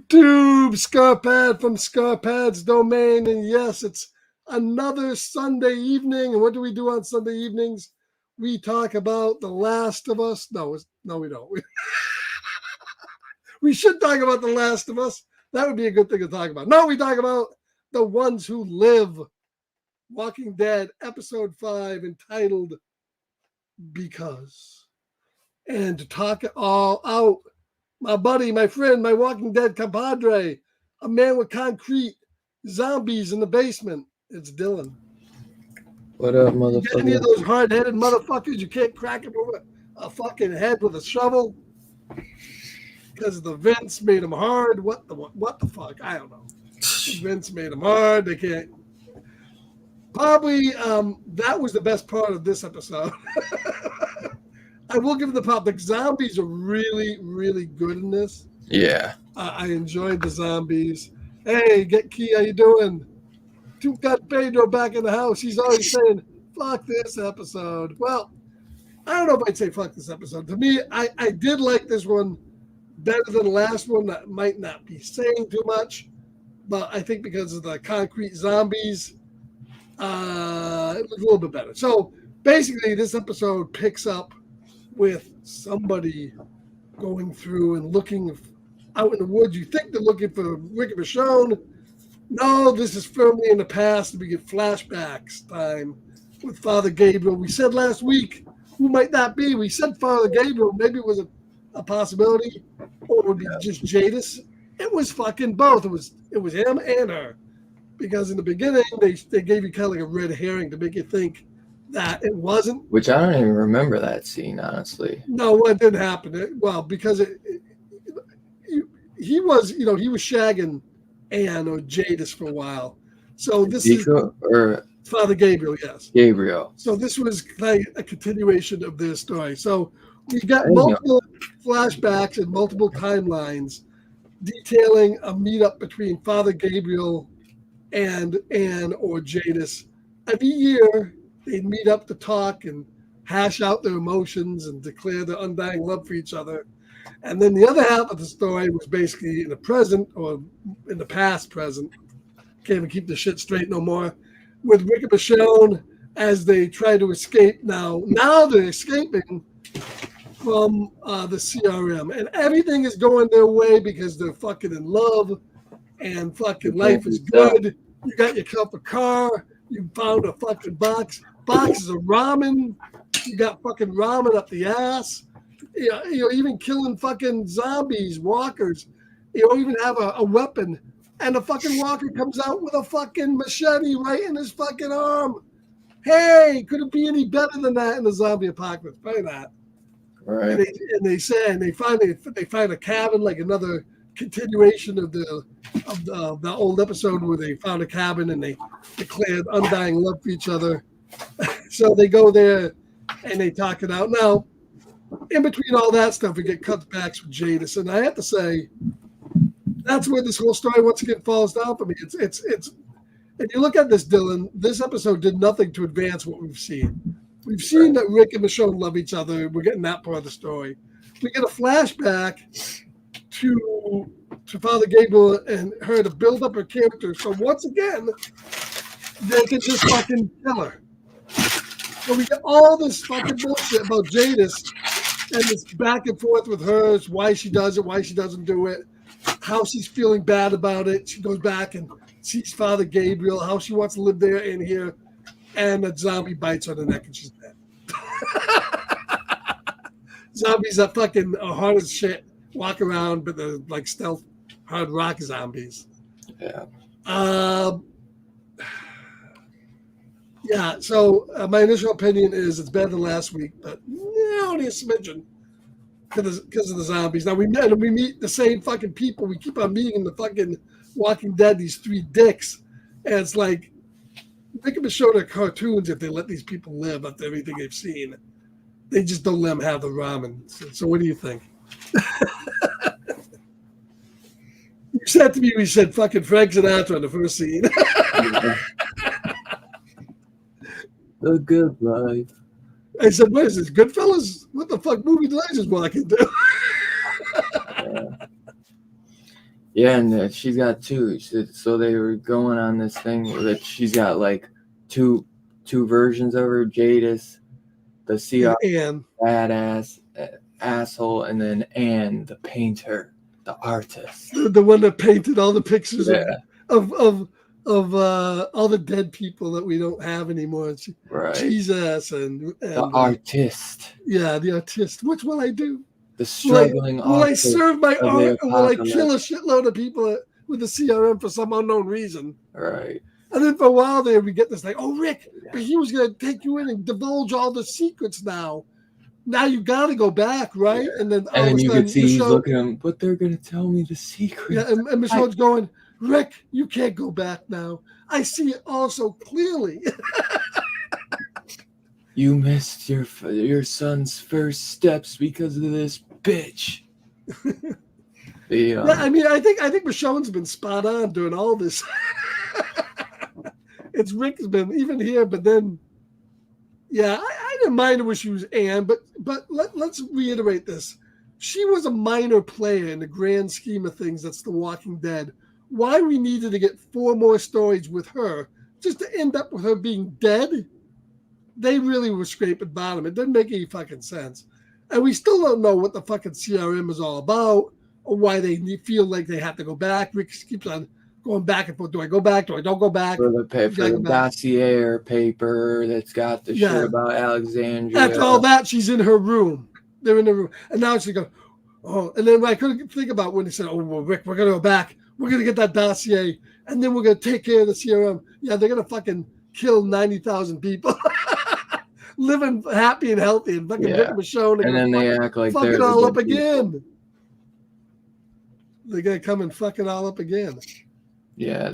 YouTube, Scarpad from Scarpad's Domain. And yes, it's another Sunday evening. And what do we do on Sunday evenings? We talk about The Last of Us. No, we don't. We should talk about The Last of Us. That would be a good thing to talk about. No, we talk about The Ones Who Live. Walking Dead, Episode 5, entitled Because. And to talk it all out, my buddy, my friend, my Walking Dead compadre, a man with concrete, zombies in the basement. It's Dylan. What up, motherfucker? You get any of those hard-headed motherfuckers you can't crack him over a fucking head with a shovel because the vents made them hard? What the fuck? I don't know. The vents made them hard. They can't. Probably that was the best part of this episode. I will give the pop. The zombies are really, really good in this. Yeah. I enjoyed the zombies. Hey, Get Key, how you doing? Got Pedro back in the house. He's always saying, fuck this episode. Well, I don't know if I'd say fuck this episode. To me, I did like this one better than the last one. That might not be saying too much, but I think because of the concrete zombies, it was a little bit better. So basically, this episode picks up with somebody going through and looking out in the woods. You think they're looking for Rick Michonne. No, this is firmly in the past. We get flashbacks time with Father Gabriel. We said last week, who might that be? We said Father Gabriel. Maybe it was a possibility, or it would be just Jadis. It was fucking both. It was him and her. Because in the beginning, they gave you kind of like a red herring to make you think that it wasn't. Which I don't even remember that scene, honestly. No, it didn't happen. Because he was shagging Anne or Jadis for a while. So this is Father Gabriel, yes. Gabriel. So this was like a continuation of their story. So we got multiple flashbacks and multiple timelines detailing a meetup between Father Gabriel and Anne or Jadis. Every year, they'd meet up to talk and hash out their emotions and declare their undying love for each other. And then the other half of the story was basically in the present, or in the past present. Can't even keep the shit straight no more. With Rick and Michonne as they try to escape now. Now they're escaping from the CRM. And everything is going their way because they're fucking in love and fucking life is good. You got yourself a car. You found a fucking boxes of ramen. You got fucking ramen up the ass. You know, even killing fucking zombies, walkers. You don't even have a weapon. And the fucking walker comes out with a fucking machete right in his fucking arm. Hey, could it be any better than that in the zombie apocalypse? Probably not. Right. And they find a cabin, like another continuation of the old episode where they found a cabin and they declared undying love for each other. So they go there and they talk it out. Now, in between all that stuff, we get cutbacks with Jadis, and I have to say, that's where this whole story once again falls down for me. It's if you look at this, Dylan, this episode did nothing to advance what we've seen. We've seen that Rick and Michonne love each other. We're getting that part of the story. We get a flashback to Father Gabriel and her to build up her character. So once again, they can just fucking kill her. So we get all this fucking bullshit about Jadis and this back and forth with her, why she does it, why she doesn't do it, how she's feeling bad about it. She goes back and sees Father Gabriel, how she wants to live there and here, and a zombie bites her on the neck and she's dead. Zombies are fucking hard as shit, walk around, but they're like stealth hard rock zombies. Yeah. Yeah, so my initial opinion is it's better than last week, but only a smidgen because of the zombies. Now we meet the same fucking people. We keep on meeting in the fucking Walking Dead, these three dicks, and it's like they can show their cartoons if they let these people live after everything they've seen. They just don't let them have the ramen. So what do you think? You said to me, we said fucking Frank Sinatra in the first scene. The Good Life. I said, what is this, Goodfellas? What the fuck movie did I just walk into? Yeah, and she's got two. So they were going on this thing that she's got like two versions of her: Jadis, the CR And badass asshole, and then Anne, the painter, the artist. the one that painted all the pictures Yeah, of all the dead people that we don't have anymore. right. Jesus and The artist, yeah, the artist. Which will I do? the struggling Will I artist. serve my of the art, or will I apocalypse. kill a shitload of people with the CRM for some unknown reason? Right. And then for a while there, we get this like, oh, Rick, but he was going to take you in and divulge all the secrets now. Now you got to go back, right? Yeah. And then And then you sudden, can see he's looking at him, but they're going to tell me the secret. Yeah, and Michonne's going, Rick, you can't go back now. I see it all so clearly. You missed your son's first steps because of this bitch. Yeah, I mean, I think Michonne's been spot on doing all this. It's Rick's been even here, but then, yeah, I didn't mind her when she was Anne, but let's reiterate this. She was a minor player in the grand scheme of things. That's The Walking Dead. Why we needed to get 4 more stories with her just to end up with her being dead? They really were scraping bottom. It didn't make any fucking sense. And we still don't know what the fucking CRM is all about or why they feel like they have to go back. Rick keeps on going back and forth. Do I go back? Do I don't go back? For the dossier paper that's got the shit about Alexandria. After all that, she's in her room. They're in the room. And now she goes, oh. And then I couldn't think about when they said, oh, well, Rick, we're going to go back. We're going to get that dossier. And then we're going to take care of the CRM. Yeah, they're going to fucking kill 90,000 people. Living happy and healthy and fucking Rick and Michonne. And then they act like fuck they're it all up people. again. They're going to come and fuck it all up again. Yeah,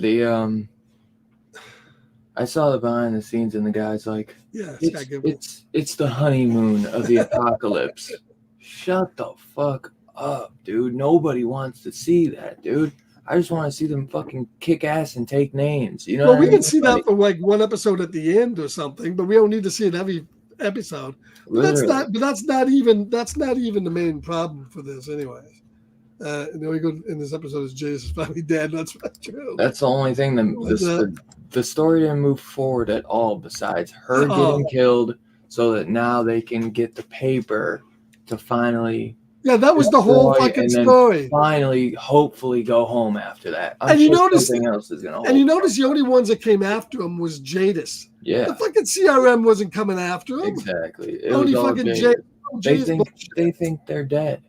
I saw the behind the scenes and the guy's like, yeah, it's the honeymoon of the apocalypse. Shut the fuck up, dude. Nobody wants to see that, dude. I just want to see them fucking kick ass and take names. You know. Well, we can see that for like one episode at the end or something, but we don't need to see it every episode. But that's not even the main problem for this, anyways. The only good in this episode is Jadis is finally dead. That's not true. That's the only thing the story didn't move forward at all. Besides her getting killed, so that now they can get the paper to finally. Yeah, that was the whole fucking story. Finally, hopefully, go home after that. And you notice something else is gonna. And you notice the only ones that came after him was Jadis. Yeah, the fucking CRM wasn't coming after him. Exactly. It only was fucking Jadis. They think they're dead,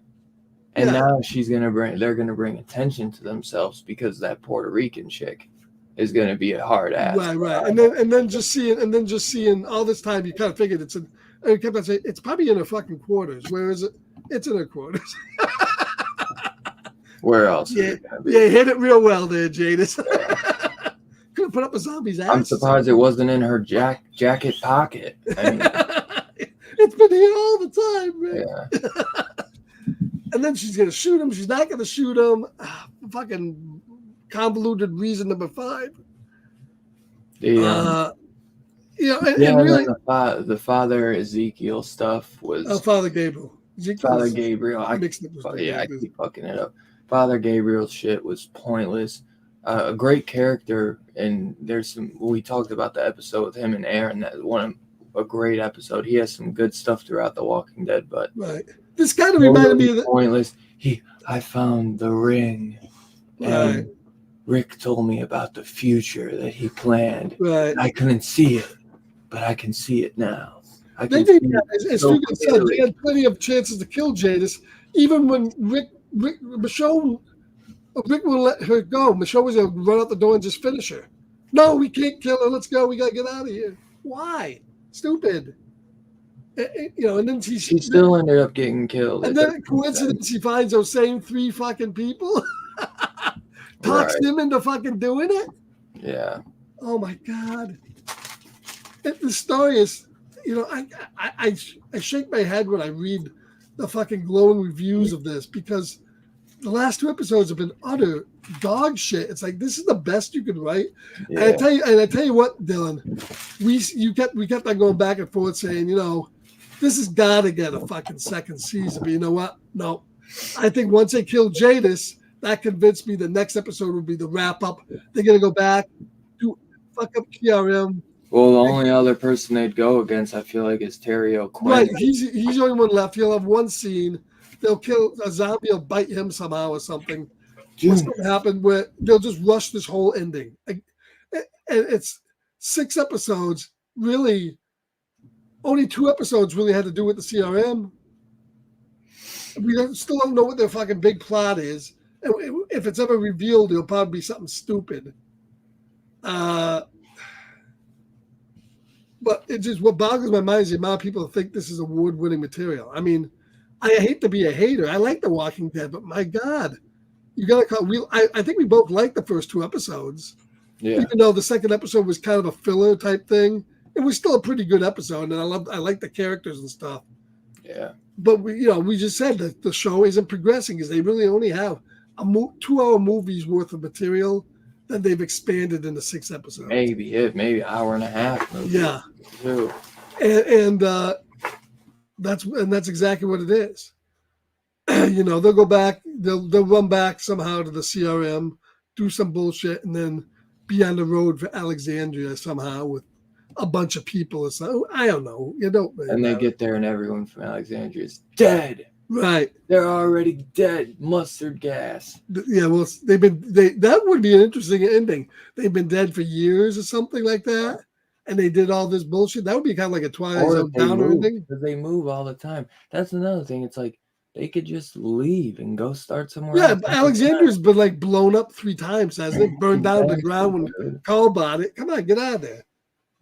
and now they're gonna bring attention to themselves because that Puerto Rican chick is gonna be a hard ass. Right. And then just seeing all this time, you kind of figured I kept on saying it's probably in her fucking quarters. Where is it? It's in her quarters. Where else? Yeah, hit it real well there, Jadis. Could have put up a zombie's ass. I'm surprised it wasn't in her jacket pocket. I mean, it's been here all the time, man. Yeah. And then she's gonna shoot him. She's not gonna shoot him. Fucking convoluted reason number 5. The Father Ezekiel stuff was Father Gabriel. Father Gabriel. I keep fucking it up. Father Gabriel's shit was pointless. A great character, and we talked about the episode with him and Aaron. That a great episode. He has some good stuff throughout The Walking Dead, but this kind of reminded me of pointless. I found the ring, and Rick told me about the future that he planned. Right. I couldn't see it, but I can see it now. As Stephen said, they had plenty of chances to kill Jadis. Even when Rick wouldn't let her go. Michonne was going to run out the door and just finish her. No, we can't kill her. Let's go. We got to get out of here. Why? Stupid. And then she still ended up getting killed. And then coincidence, she finds those same 3 fucking people. Talks them into fucking doing it. Yeah. Oh my God. The story is. I shake my head when I read the fucking glowing reviews of this because the last 2 episodes have been utter dog shit. It's like this is the best you could write. Yeah. And I tell you what, Dylan, we kept on going back and forth saying, this has got to get a fucking second season. But you know what? No, I think once they kill Jadis, that convinced me the next episode would be the wrap up. They're gonna go back, do fuck up KRM. Well, the only other person they'd go against, I feel like, is Terry O'Quinn. Right, he's the only one left. He'll have one scene. They'll kill a zombie. Will bite him somehow or something. What's going to happen? Where they'll just rush this whole ending. And it's 6 episodes. Really, only 2 episodes really had to do with the CRM. We still don't know what their fucking big plot is. And if it's ever revealed, it'll probably be something stupid. But it just, what boggles my mind is the amount of people think this is award-winning material. I mean, I hate to be a hater. I like The Walking Dead, but my God, you got to call. I think we both liked the first 2 episodes. Yeah. Even though the second episode was kind of a filler type thing, it was still a pretty good episode, and I like the characters and stuff. Yeah. But we just said that the show isn't progressing because they really only have a 2-hour movie's worth of material that they've expanded into 6 episodes. Maybe an hour and a half movie. Yeah. Too. And that's exactly what it is. They'll go back, they'll run back somehow to the CRM, do some bullshit, and then be on the road for Alexandria somehow with a bunch of people or something. I don't know. And they get there and everyone from Alexandria is dead. Right. They're already dead. Mustard gas. Yeah, well, that would be an interesting ending. They've been dead for years or something like that. And they did all this bullshit. That would be kind of like a Twilight Zone downer ending. Because they move all the time. That's another thing. It's like they could just leave and go start somewhere else. Yeah, Alexandria's been like blown up 3 times, hasn't it? Burned down to the ground when Carl bought it. Come on, get out of there.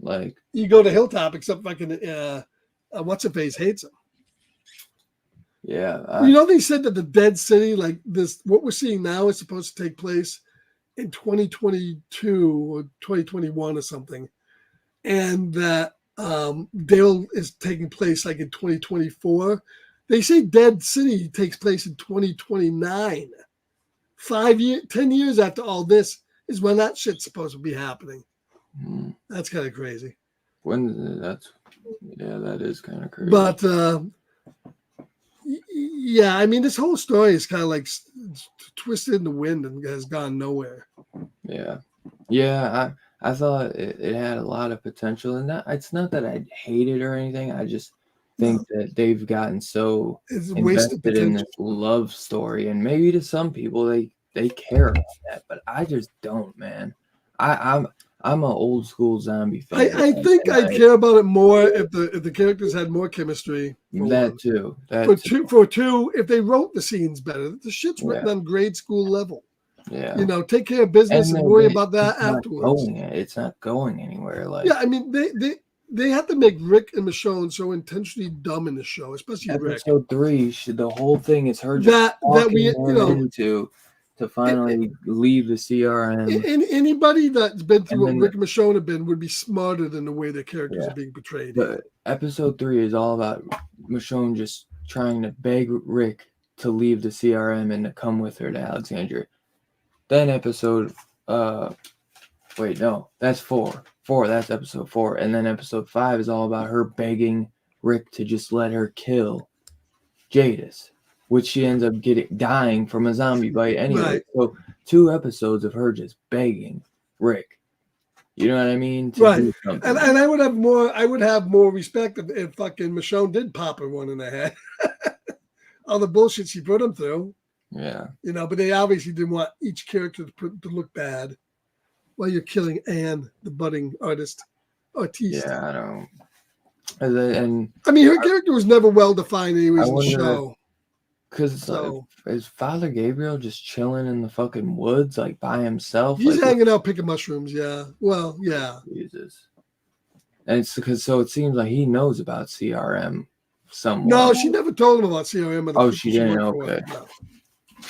Like you go to Hilltop, except fucking what's her face hates him. Yeah. They said that the Dead City, like this, what we're seeing now is supposed to take place in 2022 or 2021 or something. And that Dale is taking place like in 2024. They say Dead City takes place in 2029. 10 years after all this is when that shit's supposed to be happening. That's kind of crazy. That is kind of crazy. But yeah, I mean, this whole story is kind of like twisted in the wind and has gone nowhere. Yeah. I thought it had a lot of potential, and it's not that I hate it or anything. I just think that they've gotten so invested in this love story, and maybe to some people they care about that, but I just don't, man. I'm an old school zombie fan. I think I'd care about it more if the characters had more chemistry. That too. For 2, if they wrote the scenes better. The shit's written on grade school level. Yeah. Take care of business and worry about that afterwards. It's not going anywhere. Yeah, I mean they have to make Rick and Michonne so intentionally dumb in the show, especially Rick. Episode 3, the whole thing is her just into to finally leave the CRM. Anybody that's been through what Rick and Michonne have been would be smarter than the way their characters are being portrayed. But episode 3 is all about Michonne just trying to beg Rick to leave the CRM and to come with her to Alexandria. Then that's 4. That's episode 4. And then episode 5 is all about her begging Rick to just let her kill Jadis, which she ends up dying from a zombie bite anyway. Right. So 2 episodes of her just begging Rick. You know what I mean? Right. And I would have more respect if fucking Michonne did pop her one in the head. All the bullshit she put him through. Yeah. But they obviously didn't want each character to look bad while you're killing Anne, the budding artist. Yeah, I don't. And I mean, her character was never well defined anyways in the show. Because is Father Gabriel just chilling in the fucking woods like by himself? He's hanging out picking mushrooms. Yeah. Well, yeah. Jesus. And it's because it seems like he knows about CRM somewhat. No, she never told him about CRM. Oh, she didn't. Okay. No.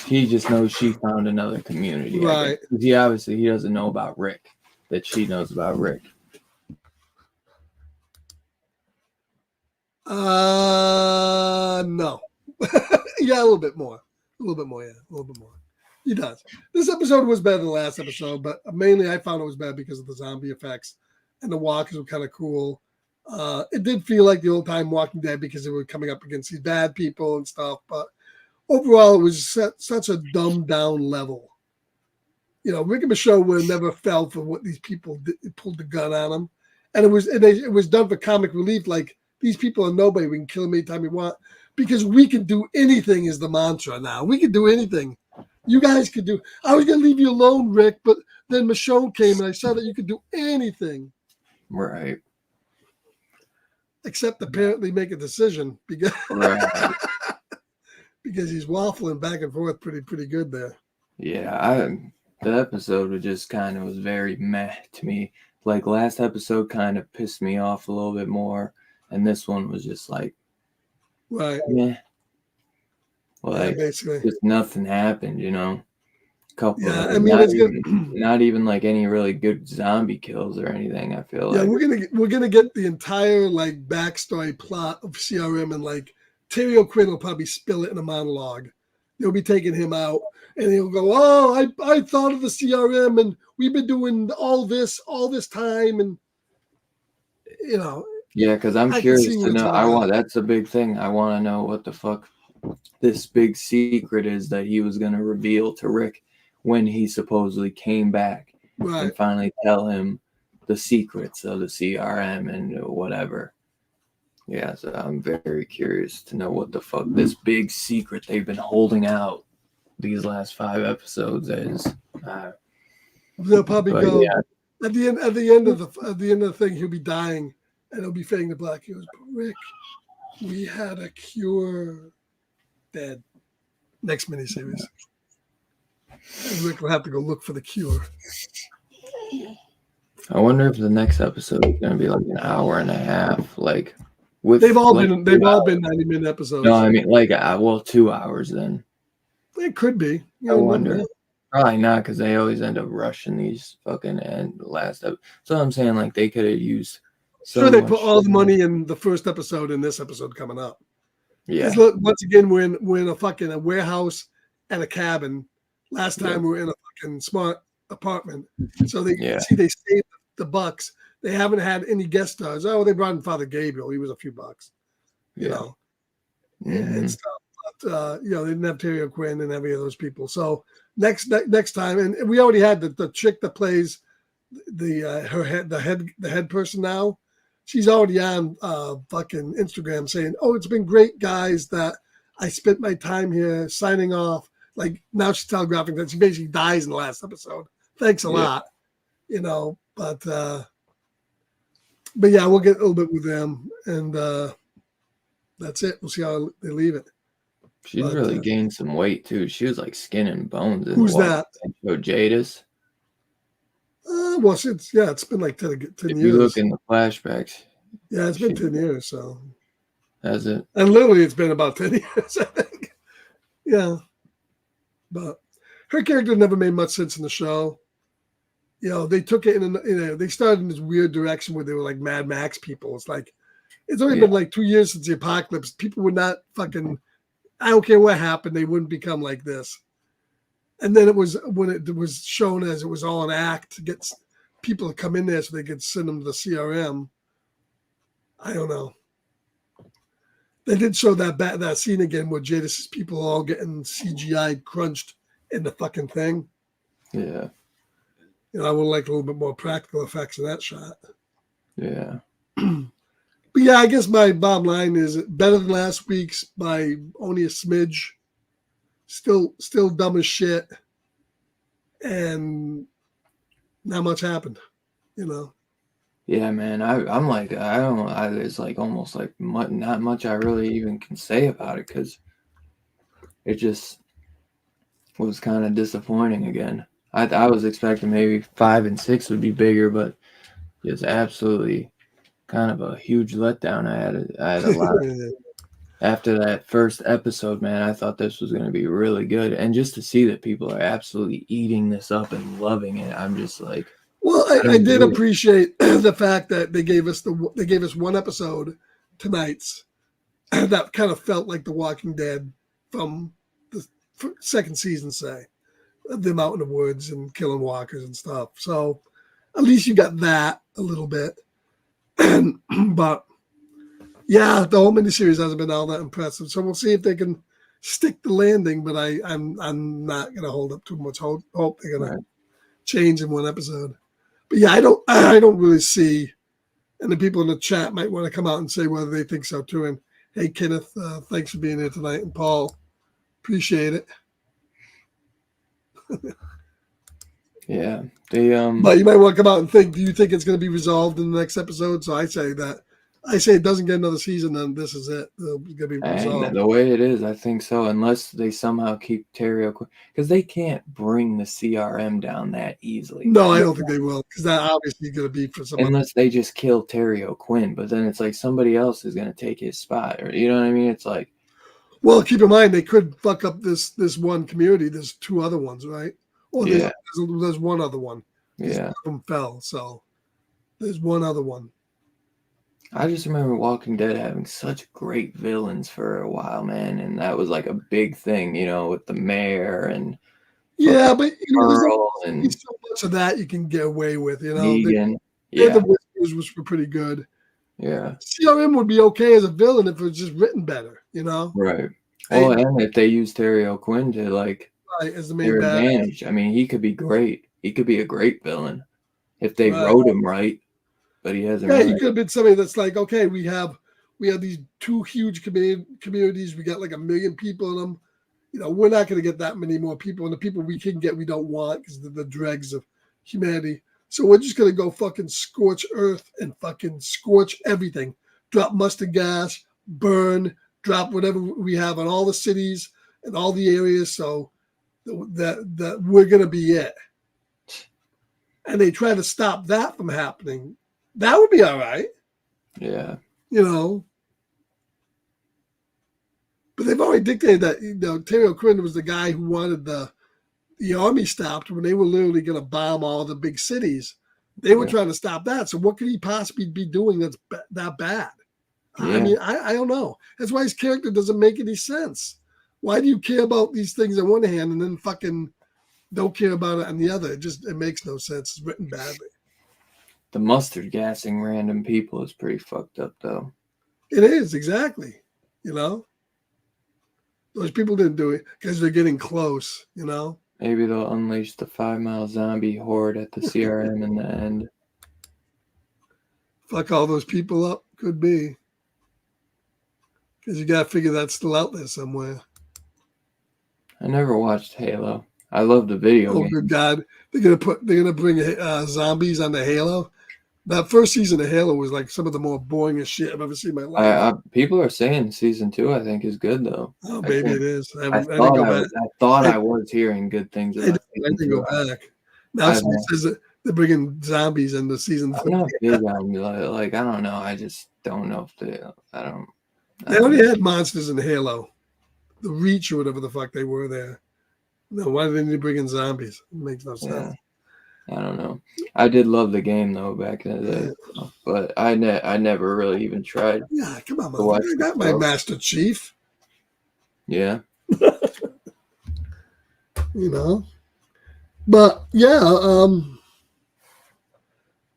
He just knows she found another community. Right. He doesn't know about Rick, that she knows about Rick. No. Yeah, a little bit more. He does. This episode was better than the last episode, but mainly I found it was bad because of the zombie effects, and the walkers were kind of cool. It did feel like the old time Walking Dead because they were coming up against these bad people and stuff, but overall, it was such a dumbed down level. You know, Rick and Michonne would have never fell for what these people pulled the gun on them, and it was done for comic relief. Like, these people are nobody. We can kill them anytime we want because we can do anything. Is the mantra now? We can do anything. You guys could do. I was gonna leave you alone, Rick, but then Michonne came and I saw that you could do anything. Right. Except apparently make a decision because right. because he's waffling back and forth pretty good there. Yeah, the episode was very meh to me. Like, last episode kind of pissed me off a little bit more, and this one was just like, right, meh. Like, yeah, basically, just nothing happened, you know. Yeah, I mean, not even like any really good zombie kills or anything. I feel like we're gonna get the entire like backstory plot of CRM, and like Terry O'Quinn will probably spill it in a monologue. They'll be taking him out, and he'll go, "Oh, I thought of the CRM, and we've been doing all this time, and you know." Yeah, because I'm curious to know. That's a big thing. I want to know what the fuck this big secret is that he was gonna reveal to Rick when he supposedly came back and finally tell him the secrets of the CRM and whatever. Yeah, so I'm very curious to know what the fuck this big secret they've been holding out these last 5 episodes is. They'll probably go at the end of the thing. He'll be dying, and he'll be fading to black. He goes, "Rick, we had a cure." Dead. Next miniseries. And Rick will have to go look for the cure. I wonder if the next episode is going to be like an hour and a half. Like, they've all been 90-minute episodes. No, I mean 2 hours. Then it could be. I wonder. Probably not, because they always end up rushing these fucking last episode. So I'm saying, like, they could have used. They put all the money in the first episode and this episode coming up. Yeah. Look, once again, we're in a warehouse and a cabin. Last time we were in a fucking smart apartment. So they saved the bucks. They haven't had any guest stars. Oh, they brought in Father Gabriel. He was a few bucks, you know, and stuff. But they didn't have Terry O'Quinn and any of those people. So next time, and we already had the chick that plays the head person now. She's already on fucking Instagram saying, "Oh, it's been great, guys, that I spent my time here signing off." Like, now she's telegraphing that she basically dies in the last episode. Thanks a lot, you know. But yeah, we'll get a little bit with them, and that's it. We'll see how they leave it. She's really gained some weight too. She was like skin and bones. Who's that? Jadis. Well, it's been like 10 years. If you look in the flashbacks. Yeah, it's been 10 years, so. Has it? And literally, it's been about 10 years, I think. Yeah. But her character never made much sense in the show. You know, they took it they started in this weird direction where they were like Mad Max people. It's like, it's only been like 2 years since the apocalypse. People would not fucking, I don't care what happened, they wouldn't become like this. And then it was when it was shown as it was all an act to get people to come in there so they could send them to the CRM. I don't know. They did show that scene again where Jadis' people are all getting CGI crunched in the fucking thing. Yeah. You know, I would like a little bit more practical effects in that shot. Yeah. But yeah, I guess my bottom line is better than last week's by only a smidge. Still dumb as shit, and not much happened, you know. Yeah, man. I'm like, I don't. It's like almost like not much I really even can say about it, because it just was kind of disappointing again. I was expecting maybe 5 and 6 would be bigger, but it's absolutely kind of a huge letdown. I had a lot. After that first episode, man, I thought this was going to be really good. And just to see that people are absolutely eating this up and loving it, I'm just like... Well, I did appreciate the fact that they gave us one episode tonight's that kind of felt like The Walking Dead from the second season, say. Them out in the woods and killing walkers and stuff. So at least you got that a little bit. But... yeah, the whole miniseries hasn't been all that impressive. So we'll see if they can stick the landing, but I'm not gonna hold up too much hope they're gonna change in one episode. But yeah, I don't really see, and the people in the chat might want to come out and say whether they think so too. And hey, Kenneth, thanks for being here tonight, and Paul, appreciate it. Yeah, but you might want to come out and think. Do you think it's going to be resolved in the next episode? So I say it doesn't get another season, then this is it. It's going to be resolved. And the way it is, I think so. Unless they somehow keep Terry O'Quinn, because they can't bring the CRM down that easily. No, I don't think they will, because that obviously is going to be for someone. Unless they just kill Terry O'Quinn, but then it's like somebody else is going to take his spot, or you know what I mean? It's like, well, keep in mind they could fuck up this one community. There's two other ones, right? Well, there's one other one. Yeah, one of them fell, so there's one other one. I just remember Walking Dead having such great villains for a while, man, and that was like a big thing, with the mayor and but Earl and so much of that you can get away with, Negan. The Whispers were pretty good. Yeah, CRM would be okay as a villain if it was just written better, Right. Oh, and if they use Terry O'Quinn to as the main advantage, I mean, he could be great. He could be a great villain if they wrote him right. But he hasn't. Yeah, he could have been somebody that's like, okay, we have these two huge communities. We got like 1 million people in them. We're not going to get that many more people, and the people we can get, we don't want because they're the dregs of humanity. So we're just going to go fucking scorch earth and fucking scorch everything. Drop mustard gas, burn, drop whatever we have on all the cities and all the areas. So that we're going to be it. And they try to stop that from happening. That would be all right. Yeah. But they've already dictated that, Terry O'Quinn was the guy who wanted the army stopped when they were literally going to bomb all the big cities. They were trying to stop that. So what could he possibly be doing that's that bad? Yeah. I mean, I don't know. That's why his character doesn't make any sense. Why do you care about these things on one hand and then fucking don't care about it on the other? It makes no sense. It's written badly. The mustard gassing random people is pretty fucked up, though. It is, exactly. Those people didn't do it because they're getting close, Maybe they'll unleash the 5 Mile zombie horde at the CRM in the end. Fuck all those people up. Could be. Because you got to figure that's still out there somewhere. I never watched Halo. I love the video game. Oh, good God. They're gonna bring zombies onto Halo. That first season of Halo was like some of the more boringest shit I've ever seen in my life. People are saying season 2, I think, is good though. Oh, maybe it is. I thought I was hearing good things. I didn't go back. Now someone says that they're bringing zombies into season 3. I'm not big on I don't know. I just don't know if they only had monsters in Halo, the Reach or whatever the fuck they were there. No, why did they need to bring in zombies? It makes no sense. I don't know. I did love the game though back in the day, but I never really even tried. Yeah, come on, man. I got my Master Chief. Yeah. But yeah,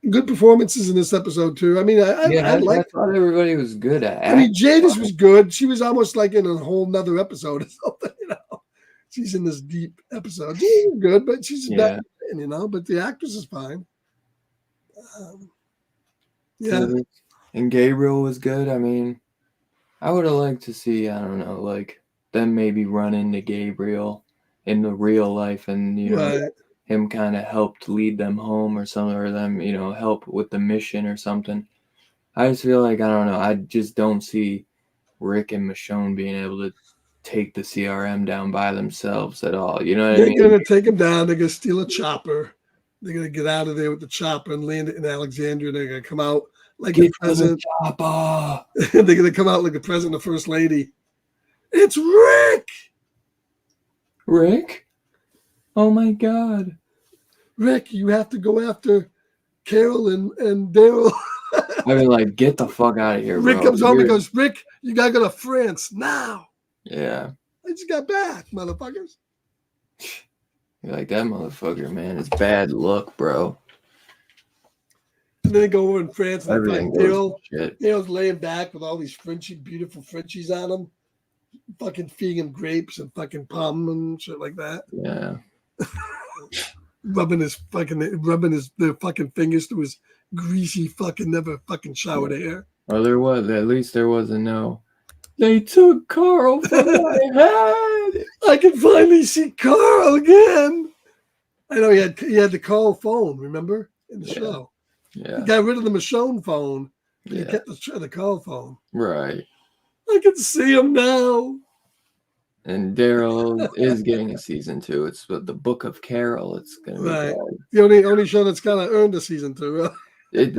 good performances in this episode too. I mean, I thought everybody was good at. I mean, Jadis was good. She was almost like in a whole nother episode or something. She's in this deep episode. She's good, but she's bad. But the actress is fine. And Gabriel was good. I mean, I would have liked to see, I don't know, them maybe run into Gabriel in the real life and, him kind of helped lead them home or something, or them, help with the mission or something. I just feel like, I don't know, I just don't see Rick and Michonne being able to take the CRM down by themselves at all. You know what I mean? They're going to take them down. They're going to steal a chopper. They're going to get out of there with the chopper and land it in Alexandria. They're going to come out like the president. They're going to come out like the president and first lady. It's Rick! Rick? Oh my God. Rick, you have to go after Carol and Daryl. I mean, get the fuck out of here, Rick comes home and goes, Rick, you got to go to France now. Yeah. I just got back, motherfuckers. You're like, that motherfucker, man. It's bad luck, bro. And then they go over in France and everything Daryl's laying back with all these beautiful Frenchies on him. fucking feeding him grapes and fucking palm and shit like that. Yeah. rubbing their fucking fingers through his greasy fucking never fucking showered hair. Well, at least there wasn't no. They took Carl from my head. I can finally see Carl again. I know he had the Carl phone, remember, in the show. Yeah. He got rid of the Michonne phone. Yeah. He kept the Carl phone. Right. I can see him now. And Daryl is getting a season 2. It's the Book of Carol. It's gonna be right. bad. The only show that's kind of earned a season 2. It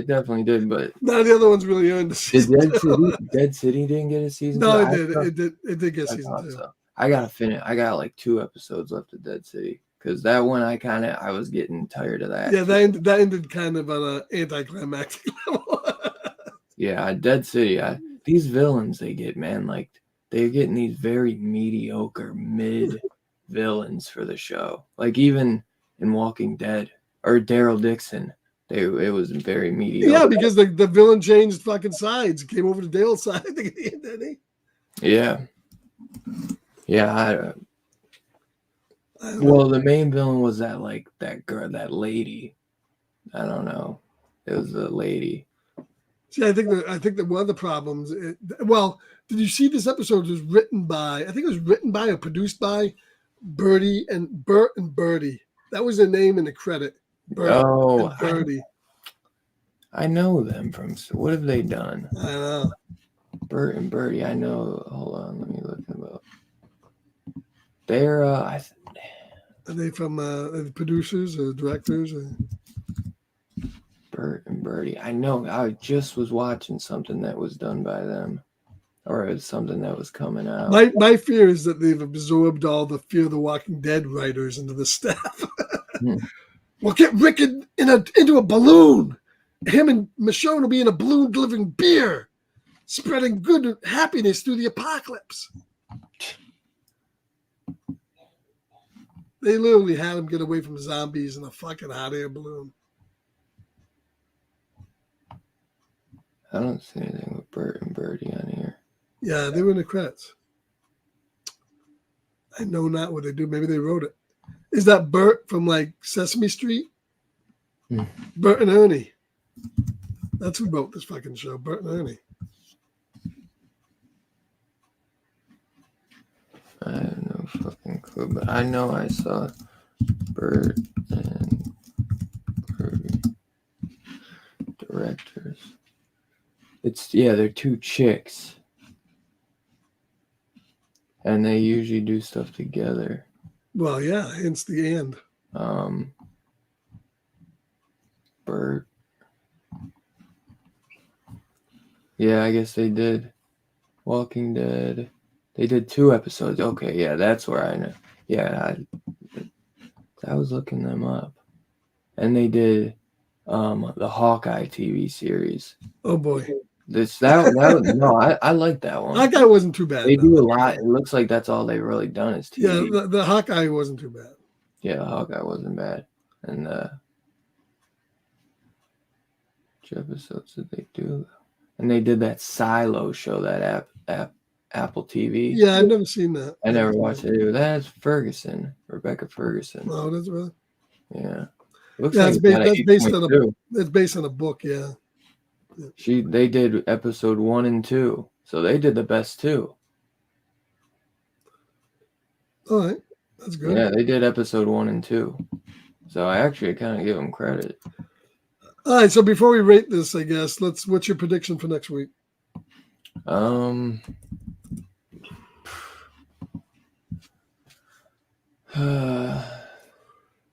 definitely did, but none of the other ones really earned a season 2. Dead City didn't get a season 2? No, it did get season 2. So. I gotta finish. I got like 2 episodes left of Dead City because that one I was getting tired of that. Yeah, that ended kind of on an anticlimactic level. Yeah, Dead City. These villains they get, man, like they're getting these very mediocre mid villains for the show. Like even in Walking Dead or Daryl Dixon. It was very mediocre. Yeah, because the villain changed fucking sides. Came over to Dale's side, didn't he? Yeah. Yeah. Well, the main villain was that girl, that lady. I don't know. It was the lady. See, I think that one of the problems. Did you see this episode was written by? I think it was written by or produced by Bert and Bertie. That was their name in the credit. Bert and Bertie. I know them from. What have they done? I know. Bert and Bertie. I know. Hold on, let me look them up. They're. Are they from the producers or directors? Or? Bert and Bertie. I know. I just was watching something that was done by them, or it's something that was coming out. My fear is that they've absorbed all the Fear the Walking Dead writers into the staff. We'll get Rick into a balloon. Him and Michonne will be in a balloon delivering beer, spreading good happiness through the apocalypse. They literally had him get away from zombies in a fucking hot air balloon. I don't see anything with Bert and Bertie on here. Yeah, they were in the credits. I know not what they do. Maybe they wrote it. Is that Bert from like Sesame Street? Bert and Ernie. That's who wrote this fucking show, Bert and Ernie. I have no fucking clue, but I know I saw Bert and Bertie directors. They're 2 chicks. And they usually do stuff together. Well, yeah, hence the and. Bert. Yeah, I guess they did. Walking Dead. They did 2 episodes. Okay, yeah, that's where I know. Yeah, I was looking them up. And they did the Hawkeye TV series. Oh boy. I like that one. Hawkeye wasn't too bad. They do a lot. It looks like that's all they've really done is TV. Yeah, the Hawkeye wasn't too bad. Yeah, the Hawkeye wasn't bad. And which episodes did they do? And they did that Silo show, that Apple TV. Yeah, I've never seen that. I never watched it. That's Rebecca Ferguson. Oh, that's really. Yeah. Looks yeah, like it's based on a book. Yeah. They did episode 1 and 2, so they did the best 2. All right, that's good. Yeah, they did episode 1 and 2, so I actually kind of give them credit. All right, so before we rate this, I guess what's your prediction for next week?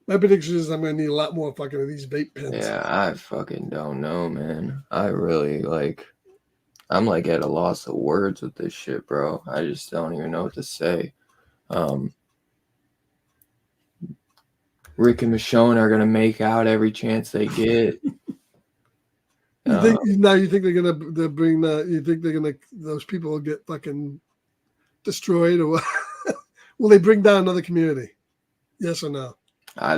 My prediction is I'm going to need a lot more fucking of these vape pens. Yeah, I fucking don't know, man. I really I'm like at a loss of words with this shit, bro. I just don't even know what to say. Rick and Michonne are gonna make out every chance they get. You think they're gonna bring you think they're gonna those people will get fucking destroyed or what? Will they bring down another community? Yes or no?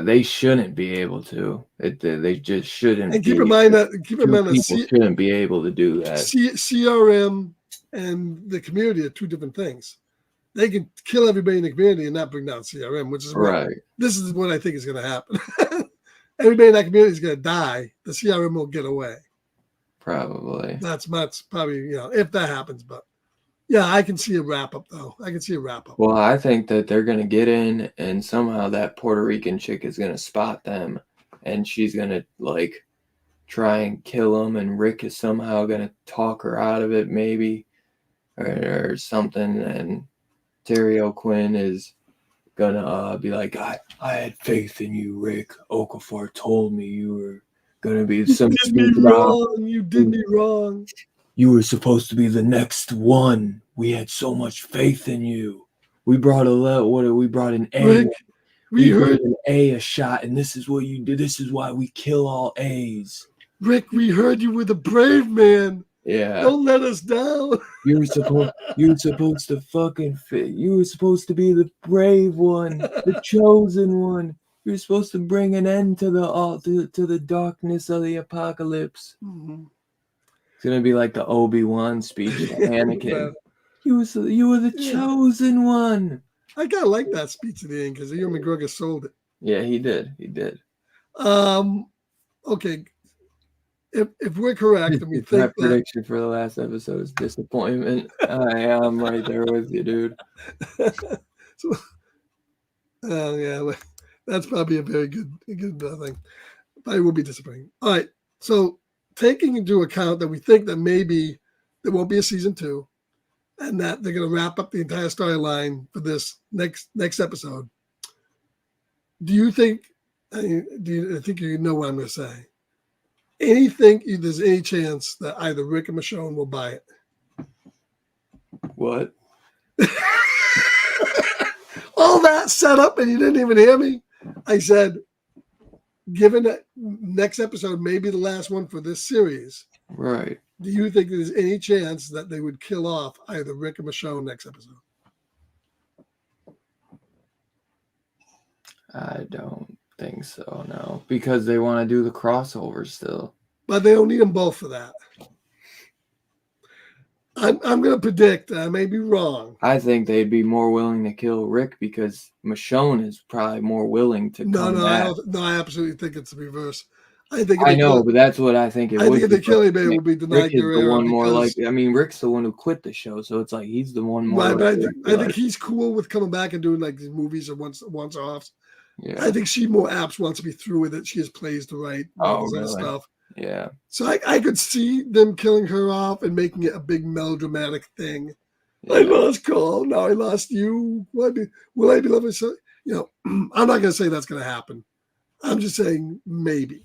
They shouldn't be able to. They just shouldn't. And keep in mind that people shouldn't be able to do that. CRM and the community are two different things. They can kill everybody in the community and not bring down CRM, which is this is what I think is going to happen. Everybody in that community is going to die. The CRM will get away. Probably. That's probably, if that happens. But yeah, I can see a wrap up though. I can see a wrap up. Well, I think that they're going to get in, and somehow that Puerto Rican chick is going to spot them, and she's going to like try and kill them, and Rick is somehow going to talk her out of it, maybe, or something, and Terry O'Quinn is gonna be like, I had faith in you, Rick. Okafor told me you were gonna be some. You did me wrong. You were supposed to be the next one. We had so much faith in you. We brought we brought an A. Rick, we heard an A shot, and this is what you did. This is why we kill all A's. Rick, we heard you were the brave man. Yeah. Don't let us down. You were supposed to fucking fit. You were supposed to be the brave one, the chosen one. You were supposed to bring an end to the darkness of the apocalypse. Mm-hmm. It's gonna be like the Obi-Wan speech to Anakin. You were the chosen one. I kind of like that speech at the end because Ewan McGregor sold it. Yeah, he did. He did. Okay. If we're correct, and we think my prediction for the last episode is disappointment. I am right there with you, dude. So, yeah, that's probably a very good thing. Probably will be disappointing. All right, so taking into account that we think that maybe there won't be a season 2, and that they're going to wrap up the entire storyline for this next episode. Do you think? I think you know what I'm going to say? There's any chance that either Rick or Michonne will buy it? What? All that set up and you didn't even hear me? I said, given that next episode may be the last one for this series, right? Do you think there's any chance that they would kill off either Rick or Michonne next episode? I don't think so, no. Because they want to do the crossover still. But they don't need them both for that. I'm going to predict, I may be wrong. I think they'd be more willing to kill Rick because Michonne is probably more willing to come back. I absolutely think it's the reverse. I know, but that's what I think it would be. I think the killing man will be denied. Rick is the one more like. I mean, Rick's the one who quit the show, so it's like he's the one more. Right, but I think he's cool with coming back and doing like these movies or once-offs. Yeah. I think she more apps wants to be through with it. She has plays to write and stuff. Yeah. So I could see them killing her off and making it a big melodramatic thing. Yeah. I lost Cole. Now I lost you. What will I be loving? So, I'm not going to say that's going to happen. I'm just saying maybe.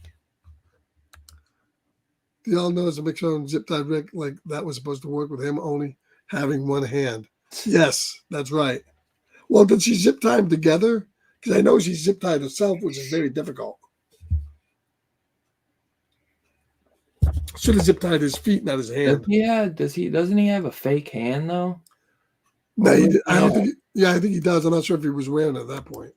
Do y'all know as a Michonne zip tied Rick, like that was supposed to work with him only having one hand? Yes, that's right. Well, did she zip tie them together? Because I know she zip tied herself, which is very difficult. Should have zip tied his feet, not his hand. Yeah, doesn't he have a fake hand though? No, I don't think. I think he does. I'm not sure if he was wearing it at that point.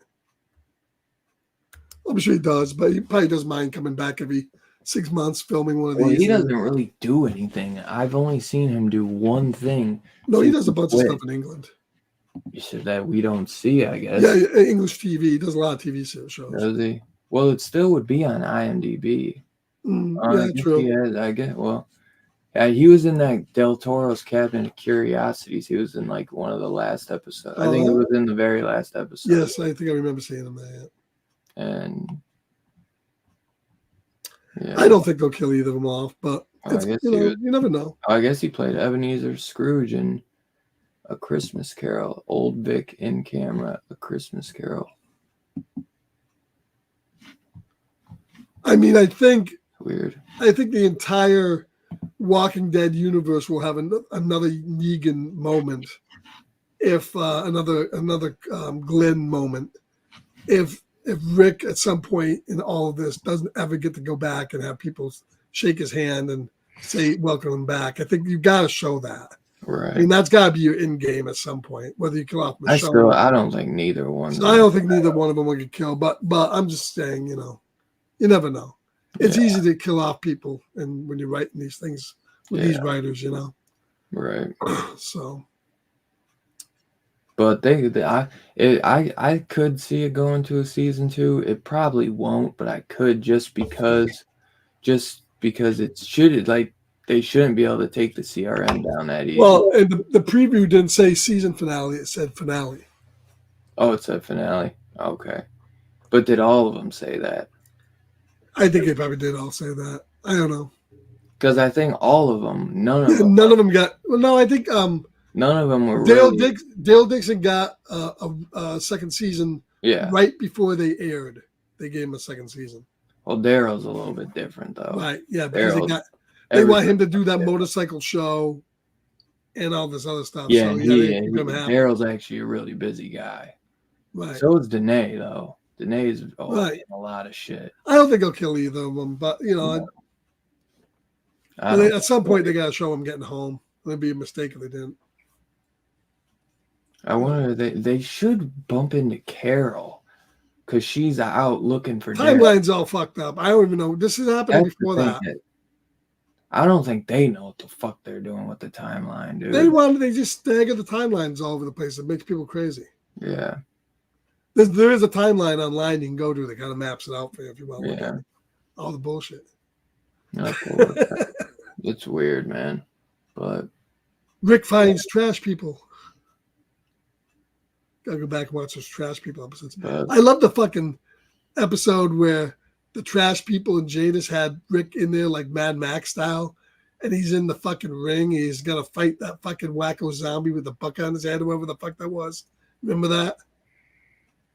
I'm sure he does, but he probably doesn't mind coming back every 6 months filming one of these. He doesn't really do anything. I've only seen him do one thing. No, he does a bunch of stuff in England. You said that we don't see, I guess. Yeah, English TV. He does a lot of TV shows. Does he? Well, it still would be on IMDb. Yeah, true. I guess. Well, yeah, he was in that Del Toro's Cabinet of Curiosities. He was in like one of the last episodes. I think it was in the very last episode. Yes, I think I remember seeing him there. And yeah. I don't think they'll kill either of them off, but you never know. I guess he played Ebenezer Scrooge in A Christmas Carol. Old Vic in camera, A Christmas Carol. I mean, I think weird. I think the entire Walking Dead universe will have another Negan moment, if another Glenn moment, if Rick at some point in all of this doesn't ever get to go back and have people shake his hand and say welcome him back. I think you got to show that. Right. I mean, that's got to be your end game at some point. Whether you kill off Michonne. I don't think neither one. So I don't think neither one of them will get killed. But I'm just saying, you never know. It's easy to kill off people, and when you're writing these things with these writers, Right. So. But I could see it going to a season 2. It probably won't, but I could just because it should, like, they shouldn't be able to take the CRM down that easy. Well, and the preview didn't say season finale; it said finale. Oh, it said finale. Okay, but did all of them say that? I think they probably did all say that. I don't know. Because I think all of them, none of them got. Well, no, I think none of them were Dale really. Dale Dixon got a second season. Yeah. Right before they aired, they gave him a second season. Well, Daryl's a little bit different though. Right. Yeah, because they want him to do that different. motorcycle show and all this other stuff. Yeah, so, Daryl's actually a really busy guy. Right. So is Danae though. Danae's in a lot of shit. I don't think he'll kill either of them, but at some point they gotta show him getting home. It'd be a mistake if they didn't. I wonder, they should bump into Carol because she's out looking for timeline's all fucked up. I don't even know. This is happening before that. I don't think they know what the fuck they're doing with the timeline, dude. They just stagger the timelines all over the place. It makes people crazy. Yeah. There is a timeline online you can go to that kind of maps it out for you if you want to look at all the bullshit. It's weird, man. But Rick finds trash people. Gotta go back and watch those trash people episodes. I love the fucking episode where the trash people and Jadis had Rick in there like Mad Max style, and he's in the fucking ring. He's gonna fight that fucking wacko zombie with the buck on his head, whoever the fuck that was. Remember that?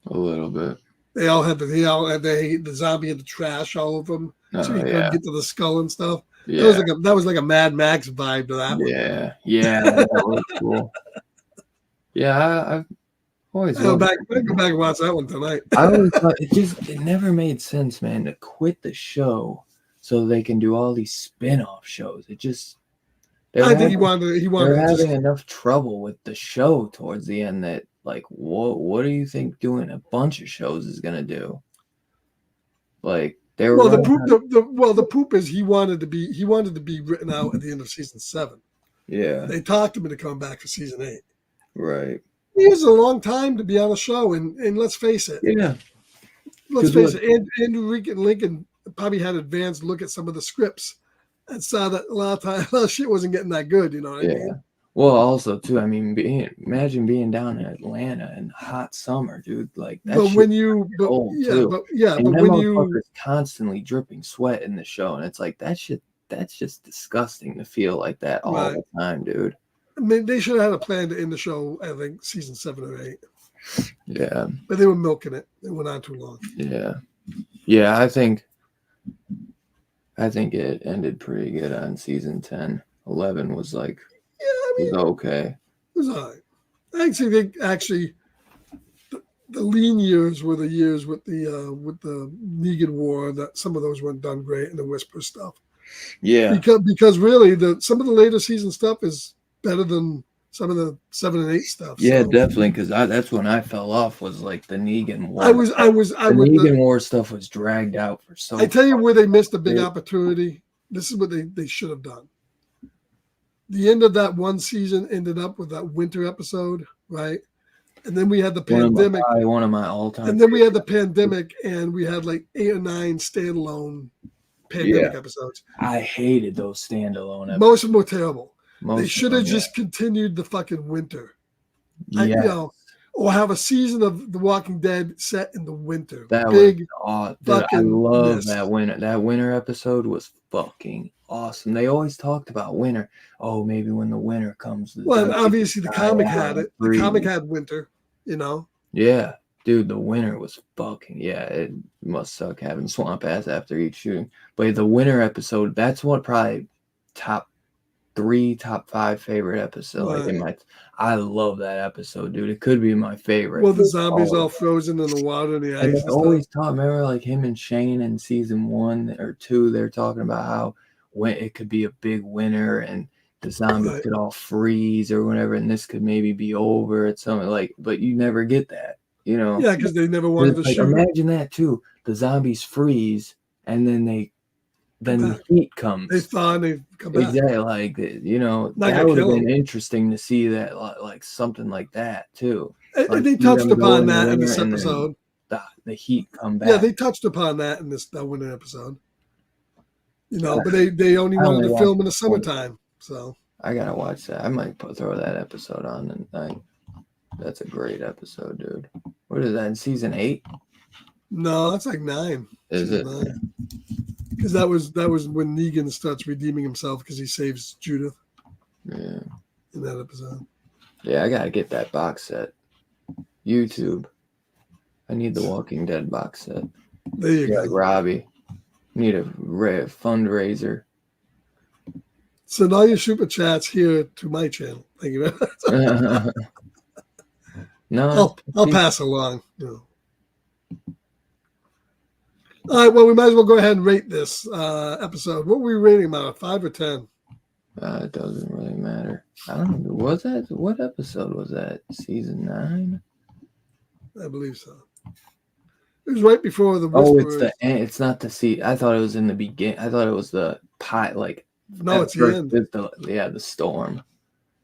A little bit. They all had the zombie had the trash all of them, so you couldn't get to the skull and stuff. Yeah. That was like a Mad Max vibe to that one. Yeah, that was cool. Yeah, I've always go back and watch that one tonight. I always thought it never made sense, man, to quit the show so they can do all these spin-off shows. I think he wanted. They're having enough trouble with the show towards the end that, like, what do you think doing a bunch of shows is gonna do? Like, the poop is he wanted to be written out at the end of season 7. Yeah, they talked him into coming back for season 8. Right. It was a long time to be on a show, and let's face it. Yeah. Let's face it. Andrew Lincoln probably had advanced look at some of the scripts and saw that a lot of shit wasn't getting that good. You know what I mean? Well, also too, I mean, imagine being down in Atlanta in hot summer, dude. Like that. But when you, but when you constantly dripping sweat in the show, and it's like that shit. That's just disgusting to feel like that all the time, dude. I mean, they should have had a plan to end the show. I think season 7 or 8. Yeah, but they were milking it. It went on too long. Yeah. I think it ended pretty good on season 10. 11 was like. It was okay. It was all right. I think actually the lean years were the years with the Negan War, that some of those weren't done great, and the Whisper stuff. Yeah. Because really some of the later season stuff is better than some of the 7 and 8 stuff. Yeah, definitely, because that's when I fell off, was like the Negan War. The Negan War stuff was dragged out for so. I tell you where they missed a big opportunity. This is what they should have done. The end of that one season ended up with that winter episode, right? And then we had the pandemic. One of my all-time. And then we had the pandemic, and we had like 8 or 9 standalone pandemic episodes. I hated those standalone episodes. Most of them were terrible. They should have just continued the fucking winter. Yeah. Or have a season of The Walking Dead set in the winter. That was awesome. I love that winter. That winter episode was fucking awesome. They always talked about winter. Oh, maybe when the winter comes. Well, obviously the comic had it. The comic had winter, you know? Yeah. Dude, the winter was fucking, it must suck having swamp ass after each shooting. But the winter episode, that's what probably top 3, top 5 favorite episode. Like I love that episode, dude. It could be my favorite. Well, the zombies all frozen in the water and the ice. And they always talk. Remember, like him and Shane in season 1 or 2, they're talking about how it could be a big winter and the zombies could all freeze or whatever, and this could maybe be over at something like. But you never get that, you know? Yeah, because they never wanted to shoot. Imagine that too. The zombies freeze and then they then the heat comes. They thought they'd come back. Exactly, like that would have been interesting to see that, like something like that too. And they touched upon that in this episode. The heat come back. Yeah, they touched upon that in this winter episode. But they only wanted to film in the summertime, so I gotta watch that. I might throw that episode on tonight. That's a great episode, dude. What is that in season 8? No, that's like 9. Is it? Because that was when Negan starts redeeming himself because he saves Judith. Yeah. In that episode. Yeah, I gotta get that box set. YouTube. I need the Walking Dead box set. There you go. Like Robbie. Need a fundraiser. Send all your super chats here to my channel. Thank you very much. No, I'll pass along. All right, well, we might as well go ahead and rate this episode. What were we rating about? 5 or 10? It doesn't really matter. I don't know. What episode was that? Season 9? I believe so. It was right before the Whisperers. It's not the seat. I thought it was in the beginning. I thought it was the pot. Like no, it's the end. The storm.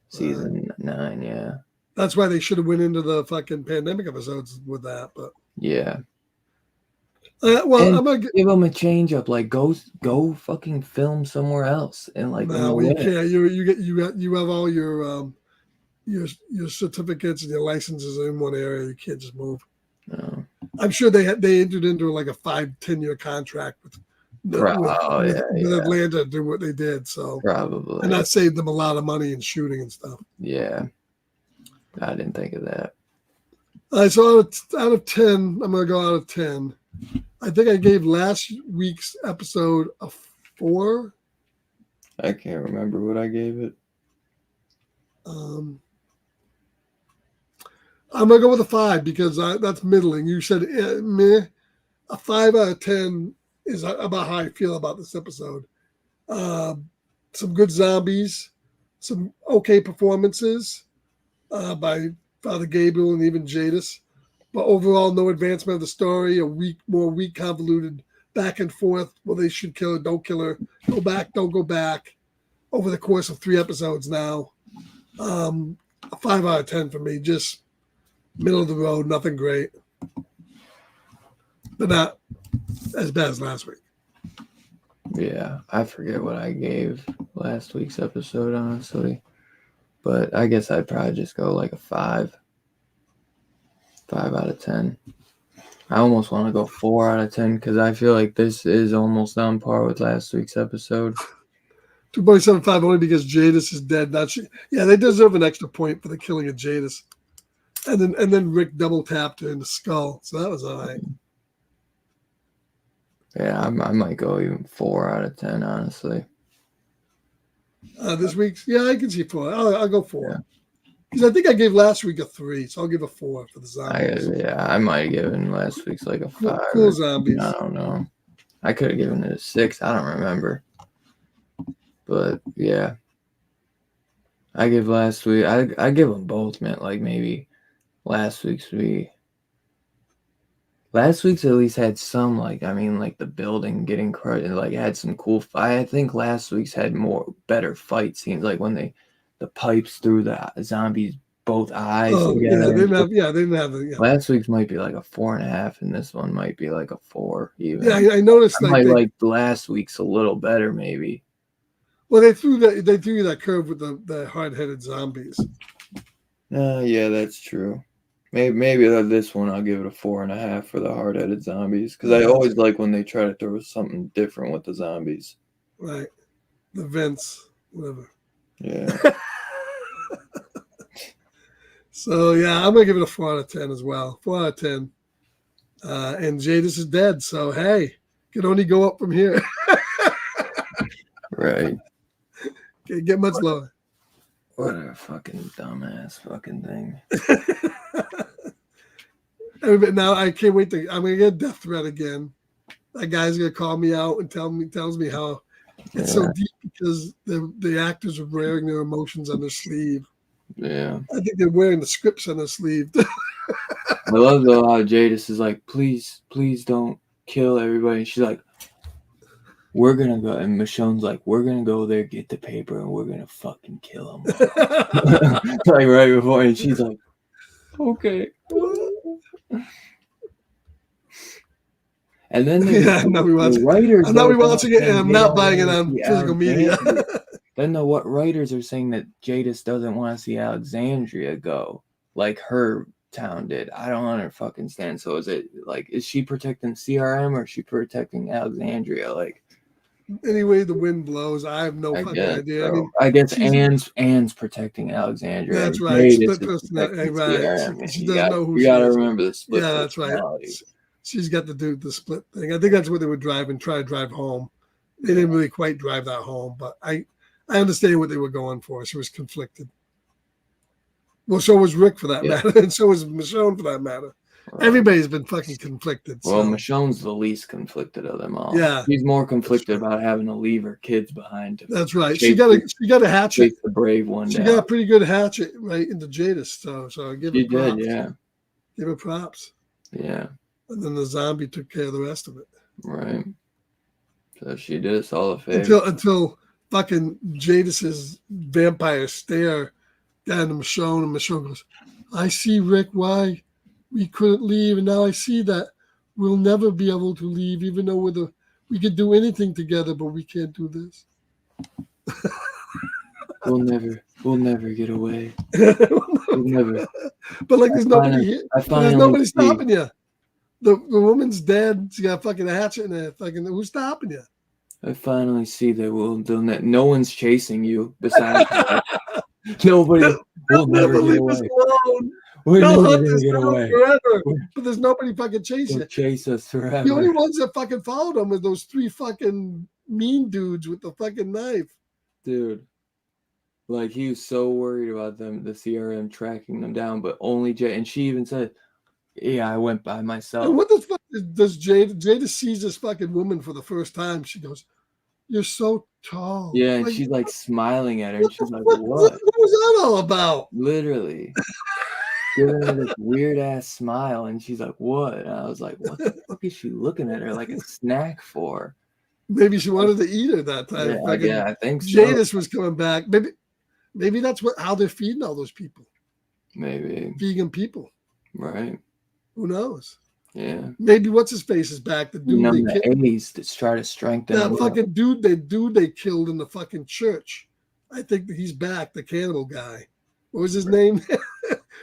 Season 9. Yeah. That's why they should have went into the fucking pandemic episodes with that. But yeah. Well, I'm gonna give them a change up. Like go fucking film somewhere else and like. No, you can't. You have all your certificates and your licenses in one area. You can't just move. No. I'm sure they entered into like a 5-10 year contract with Atlanta to do what they did. So probably, and that saved them a lot of money in shooting and stuff. Yeah, I didn't think of that. All right, so out of 10, I'm gonna go out of 10. I think I gave last week's episode a 4. I can't remember what I gave it. I'm gonna go with a 5 because that's middling. You said meh. A 5 out of 10 is about how I feel about this episode. Some good zombies, some okay performances by Father Gabriel and even Jadis, but overall no advancement of the story. A more weak, convoluted back and forth. Well, they should kill her, don't kill her. Go back, don't go back. Over the course of 3 episodes now, a 5 out of 10 for me. Just middle of the road, nothing great, but not as bad as last week. Yeah, I forget what I gave last week's episode, honestly, but I guess I'd probably just go like a 5 out of 10. I almost want to go 4 out of 10 because I feel like this is almost on par with last week's episode. 2.75 only because Jadis is dead. Yeah, they deserve an extra point for the killing of Jadis. And then Rick double tapped her in the skull, so that was all right. Yeah, I might go even 4 out of 10, honestly. This week's, I can see 4. I'll go 4. Because I think I gave last week a 3, so I'll give a 4 for the zombies. I might have given last week's like a 5. Cool zombies. I don't know. I could have given it a 6. I don't remember. But yeah, I give last week. I give them both, man. Like maybe. Last week's at least had some like the building getting crushed and like had some cool. I think last week's had better fight scenes, like when the pipes through the zombies both eyes. Oh together. Yeah, they didn't have. Yeah. Last week's might be like a 4.5, and this one might be like a 4 even. Yeah, I noticed. I might like last week's a little better maybe. Well, they threw that curve with the hard-headed zombies. Yeah, that's true. Maybe this one I'll give it a 4.5 for the hard-headed zombies because I always like when they try to throw something different with the zombies. Right, the vents, whatever. Yeah. So yeah, I'm gonna give it a 4 out of 10 as well. 4 out of 10. And Jadis is dead, so hey, can only go up from here. Right. Can't get much lower. What a fucking dumbass fucking thing. Now I can't wait I'm gonna get a death threat again. That guy's gonna call me out and tells me how it's so deep because the actors are wearing their emotions on their sleeve. Yeah. I think they're wearing the scripts on their sleeve. I love though how Jadis is like, please don't kill everybody. And she's like, we're gonna go, and Michonne's like, we're gonna go there, get the paper, and we're gonna fucking kill him. Like right before, and she's like, okay. And then the writers. I'm not watching it, and I'm not buying it on physical media. Then what writers are saying that Jadis doesn't want to see Alexandria go like her town did. I don't understand. So is she protecting CRM or is she protecting Alexandria? Like, anyway, the wind blows. I have no fucking idea. So. I guess Anne's protecting Alexandria. That's right. Split personality. Right. She doesn't know who. You got to remember the split. Yeah, that's right. She's got to do the split thing. I think that's what they would try to drive home. They didn't really quite drive that home, but I understand what they were going for. She was conflicted. Well, so was Rick for that matter, and so was Michonne for that matter. Right. Everybody's been fucking conflicted. Well, Michonne's the least conflicted of them all. Yeah, she's more conflicted about having to leave her kids behind. That's right. She got a hatchet. The brave one. She got a pretty good hatchet right into Jadis. So I give her props. Yeah. Give her props. Yeah. And then the zombie took care of the rest of it. Right. So she did us all a favor. Until fucking Jadis's vampire stare down to Michonne, and Michonne goes, I see, Rick, why we couldn't leave, and now I see that we'll never be able to leave, even though we could do anything together, but we can't do this. We'll never get away. We'll never. But like, there's nobody here. There's nobody stopping you. The woman's dead. She got fucking a hatchet in there. Fucking, who's stopping you? I finally see that no one's chasing you besides nobody. We'll never get away. We're never gonna get away forever. But there's nobody fucking chasing you. Chase us forever. The only ones that fucking followed them were those 3 fucking mean dudes with the fucking knife. Dude. Like, he was so worried about the CRM tracking them down, but only Jay. And she even said, yeah, I went by myself. And what the fuck does Jada sees this fucking woman for the first time? She goes, you're so tall. Yeah, and she's like smiling at her, and she's like, what was that all about? Literally. Giving her this weird ass smile, and she's like, what? And I was like, what the fuck is she looking at her like a snack for? Maybe she wanted to eat her that time. Yeah, I think so. Jadis was coming back. Maybe that's how they're feeding all those people. Maybe. Vegan people. Right. Who knows? Yeah. Maybe what's his face is back. The dude to try to strengthen. That fucking dude they killed in the fucking church. I think that he's back. The cannibal guy. What was his name?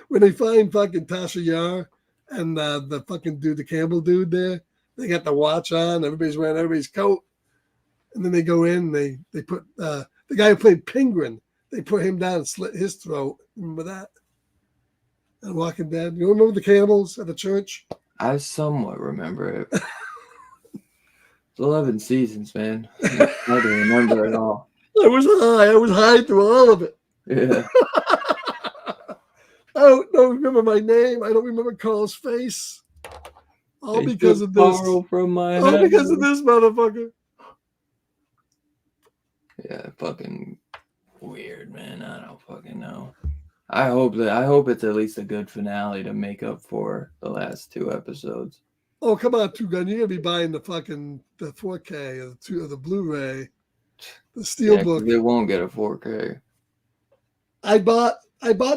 When they find fucking Tasha Yar and the fucking dude, the Campbell dude there, they got the watch on. Everybody's wearing everybody's coat, and then they go in. They put the guy who played Penguin. They put him down and slit his throat. Remember that? And Walking Dead. You remember the cannibals at the church? I somewhat remember it. It's 11 seasons, man. I don't remember it all. I was high through all of it. Yeah. I don't remember my name. I don't remember Carl's face. All because of this. From my all head. Because of this motherfucker. Yeah, fucking weird, man. I don't fucking know. I hope it's at least a good finale to make up for the last 2 episodes. Oh, come on, Two Gun. You're gonna be buying the 4K or the Blu-ray, the Steelbook. They won't get a 4K. I bought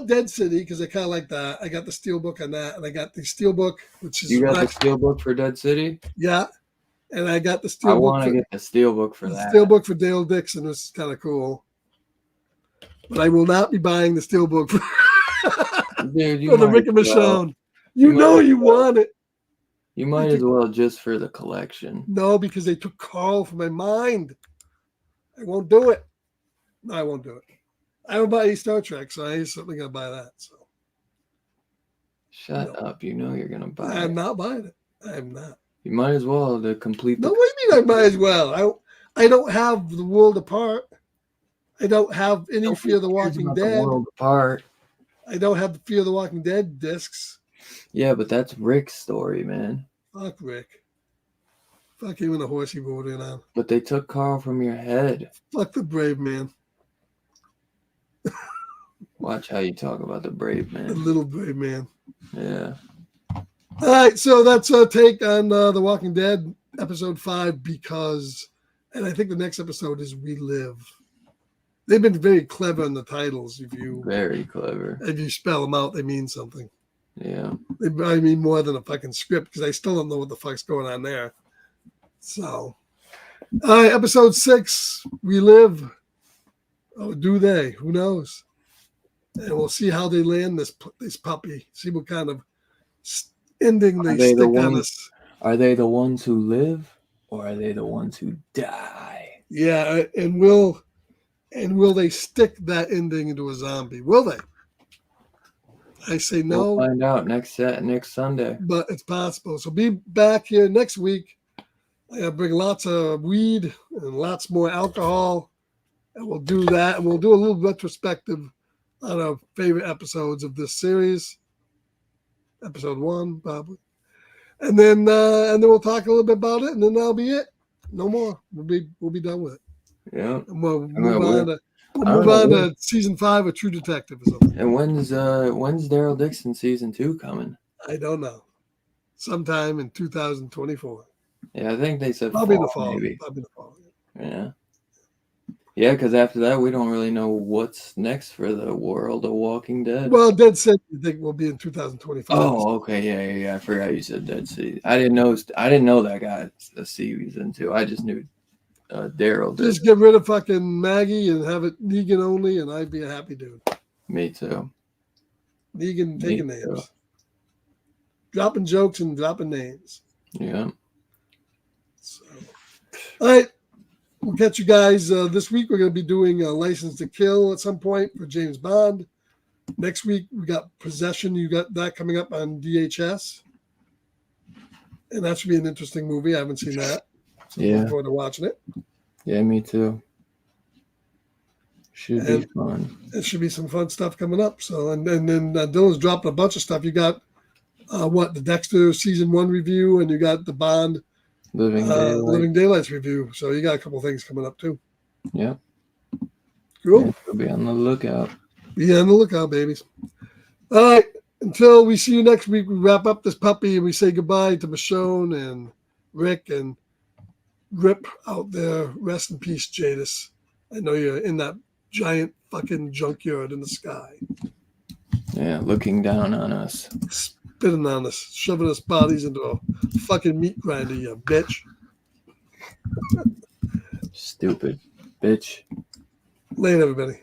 Dead City because I kind of like that. I got the Steelbook on that, and I got the Steelbook, which is you got the Steelbook for Dead City. Yeah, and I got the Steelbook. I want to get the Steelbook for that. Steelbook for Dale Dixon. This is kind of cool. But I will not be buying the Steelbook for the Rick and Michonne. You know you want it. You might as well just for the collection. No, because they took Carl from my mind. I won't do it. No, I won't do it. I don't buy any Star Trek, so I ain't certainly going to buy that. So Shut up. You know you're going to buy it. I'm not buying it. I am not. You might as well to complete the... No, what do you mean I might as well? I don't have The World Apart. I don't have any Fear the Walking Dead. The World Apart. I don't have the Fear the Walking Dead discs. Yeah, but that's Rick's story, man. Fuck Rick. Fuck him and the horse he rode in on. But they took Carl from your head. Fuck the brave man. Watch how you talk about the brave man. The little brave man. Yeah. All right, so that's our take on The Walking Dead, episode 5, because And I think the next episode is We Live. They've been very clever in the titles. Very clever. If you spell them out, they mean something. Yeah. They probably mean more than a fucking script because I still don't know what the fuck's going on there. So, all right, episode 6, We Live. Oh, do they? Who knows? And we'll see how they land this puppy. See what kind of ending they stick on us. Are they the ones who live, or are they the ones who die? Yeah, and will they stick that ending into a zombie? Will they? I say no. We'll find out next Sunday. But it's possible. So be back here next week. I bring lots of weed and lots more alcohol. And we'll do that. And we'll do a little retrospective on our favorite episodes of this series. Episode 1, probably. And then we'll talk a little bit about it, and then that'll be it. No more. We'll be done with it. Yeah. And we'll move on to season 5 of True Detective or something. And when's Daryl Dixon season 2 coming? I don't know. Sometime in 2024. Yeah, I think they said probably the fall. Maybe. Probably the fall. Yeah. Yeah, because after that, we don't really know what's next for the world of Walking Dead. Well, Dead City, I think, will be in 2025. Oh, okay, yeah. I forgot you said Dead City. I didn't know that got a season 2. I just knew Daryl. Just get rid of fucking Maggie and have it Negan only, and I'd be a happy dude. Me too. Negan taking names, dropping jokes and dropping names. Yeah. So, all right. We'll catch you guys this week. We're going to be doing License to Kill at some point for James Bond. Next week, we got Possession. You got that coming up on DHS. And that should be an interesting movie. I haven't seen that. So looking forward to watching it. Yeah, me too. Should be fun. It should be some fun stuff coming up. So, and then Dylan's dropping a bunch of stuff. You got, the Dexter season 1 review, and you got the Bond Living Daylights review. So you got a couple things coming up too. Yeah. Cool. Yeah, we'll be on the lookout. Be on the lookout, babies. All right. Until we see you next week, we wrap up this puppy and we say goodbye to Michonne and Rick and Rip out there. Rest in peace, Jadis. I know you're in that giant fucking junkyard in the sky. Yeah, looking down on us. Spitting on us, shoving us bodies into a fucking meat grinder, you bitch. Stupid bitch. Later, everybody.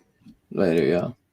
Later, yeah.